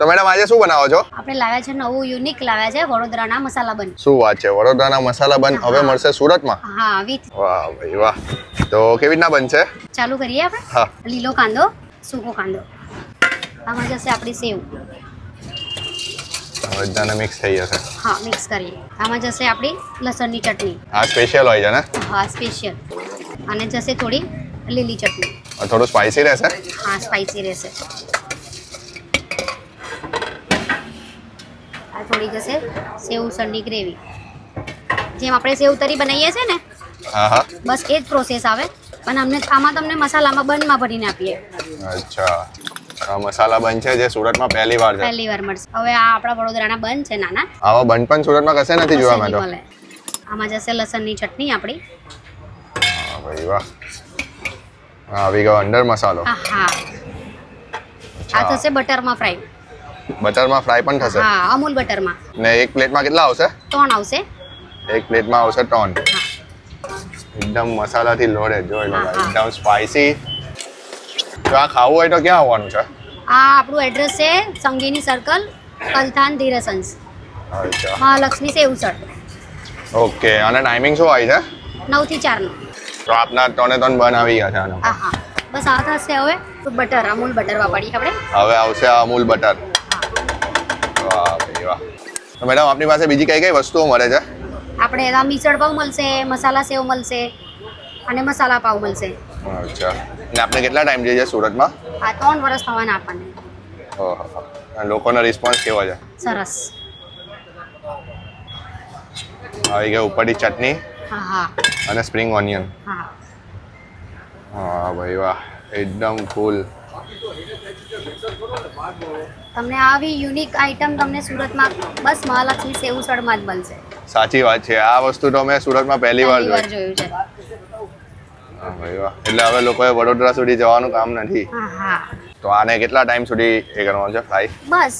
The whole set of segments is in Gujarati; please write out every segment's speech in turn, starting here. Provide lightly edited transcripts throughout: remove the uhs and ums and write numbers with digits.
તો મેડમ આજે શું બનાવો છો? આપણે લાવ્યા છે નવું યુનિક લાવ્યા છે વડોદરાના મસાલા બન. શું વાત છે, વડોદરાના મસાલા બન હવે મળશે સુરતમાં? હા વિથ. વાહ ભાઈ વાહ. તો કેવી રીતના બનશે? ચાલુ કરીએ આપણે. હા. લીલો કાંદો, સૂકો કાંદો, આમાં જશે આપણી સેવ. બધાને મિક્સ થઈ જશે. હા મિક્સ કરીએ. આમાં જશે આપણી લસણની ચટણી. આ સ્પેશિયલ હોય છે ને? હા સ્પેશિયલ. અને જશે થોડી લીલી ચટણી. થોડું સ્પાઇસી રહેશે? હા સ્પાઇસી રહેશે. આ થોડી જશે સેવ ઉસળની ગ્રેવી. જેમ આપણે સેવ તરી બનાવીએ છીએ ને, હા હા, બસ એ જ પ્રોસેસ આવે, પણ અમને આમાં તમને મસાલામાં બનમાં ભરીને આપીએ. અચ્છા. આ મસાલા બન છે જે સુરતમાં પહેલી વાર છે. પહેલી વાર મળશે. હવે આ આપણા વડોદરાના બન છે નાના. આવા બન પણ સુરતમાં કશે નથી જોવા કશે નહીં મળતો. મળે. આમાં જશે લસણની ચટણી આપણી. હા ભાઈ વાહ. આવી ગયો અંદર મસાલો. હા. આ થશે બટરમાં ફ્રાય. બટરમાં ફ્રાય પણ થશે? હા અમૂલ બટરમાં. ને એક પ્લેટમાં કેટલા આવશે? 3 આવશે. એક પ્લેટમાં આવશે 3. હા. એકદમ મસાલાથી લોડેડ, જોઈ લો હા, ભાઈ, હા. એકદમ સ્પાઇસી. તો આ ખાવું હોય તો ક્યાં આવવાનું છે? આ આપણું એડ્રેસ છે સંગીની સર્કલ, કલથાન ધીરસંસ, અચ્છા, મહાલક્ષ્મી સેવસળ. ઓકે. અને ટાઈમિંગ શું હોય છે? 9 થી 4 નું. તો આપના 3 બન આવી ગયા છે આનો. હા હા. બસ આ થશે હવે બટર, અમૂલ બટર વાપરીએ આપણે. હવે આવશે આ અમૂલ બટર. વાહ ભાઈ વાહ. તો મેડમ આપની પાસે બીજી કઈ કઈ વસ્તુઓ મળે છે? આપણે આ મિસળ પાવ મળશે, મસાલા સેવ મળશે અને મસાલા પાવ મળશે. અચ્છા. ને આપને કેટલા ટાઈમ જોઈએ છે સુરતમાં? આ 3 વર્ષ થવાના આપણને. ઓહો. અને લોકોનો રિસ્પોન્સ કેવો છે? સરસ. આવી ગઈ ઉપરથી ચટણી હા હા અને સ્પ્રિંગ ઓનિયન. હા. હા ભાઈ વાહ, એકદમ ફૂલ. તમને આવી યુનિક આઈટમ તમને સુરતમાં બસ મહાલક્ષ્મી સેવસળમાં જ મળશે. સાચી વાત છે. આ વસ્તુ તો મેં સુરતમાં પહેલી વાર જોઈ. જોયું છે. હા ભાઈ વાહ. એટલે હવે લોકોએ વડોદરા સુધી જવાનું કામ નથી. હા હા. તો આને કેટલા ટાઈમ સુધી એ કરવાનું છે ફ્રાય? બસ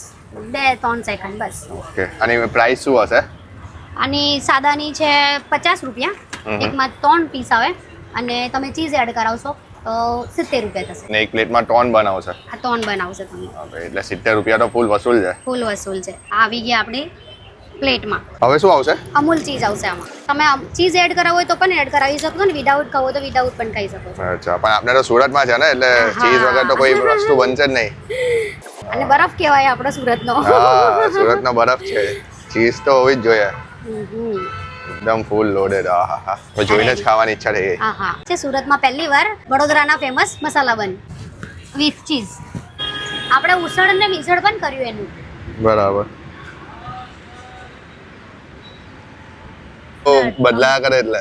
2-3 સેકન્ડ બસ. ઓકે. આની પ્રાઇસ શું હશે? આની સાદાની છે 50 રૂપિયા. એકમાં 3 પીસ આવે અને તમે ચીઝ એડ કરાવશો તો 70 રૂપિયા થશે. ને એક પ્લેટમાં 3 બનાવશે? આ 3 બનાવશે તમે. હા ભાઈ, એટલે 70 રૂપિયા તો ફૂલ વસૂલ છે. ફૂલ વસૂલ છે. આ આવી ગયા આપણી પ્લેટમાં. હવે શું આવશે? અમૂલ ચીઝ આવશે આમાં. તમે ચીઝ એડ કરાવો હોય તો પણ એડ કરાવી શકો ને વિધાઉટ ખાવો તો વિધાઉટ પણ ખાઈ શકો છો. અચ્છા, પણ આપણે તો સુરતમાં છે ને, એટલે હા. ચીઝ વગર તો કોઈ વસ્તુ બનશે જ નહીં. અને બરફ કહેવાય આપણો સુરતનો. હા, સુરતનો બરફ છે. ચીઝ તો હોવી જ જોઈએ. હમ. એકદમ ફૂલ લોડેડ. હા હા. તો જોઈને જ ખાવાની ઈચ્છા થઈ ગઈ. હા હા. છે સુરતમાં પહેલી વાર વડોદરાના ફેમસ મસાલા બન વિથ ચીઝ. આપણે ઉસળ અને મિસળ પણ કર્યું એનું. બરાબર. બદલાયા કરે એટલે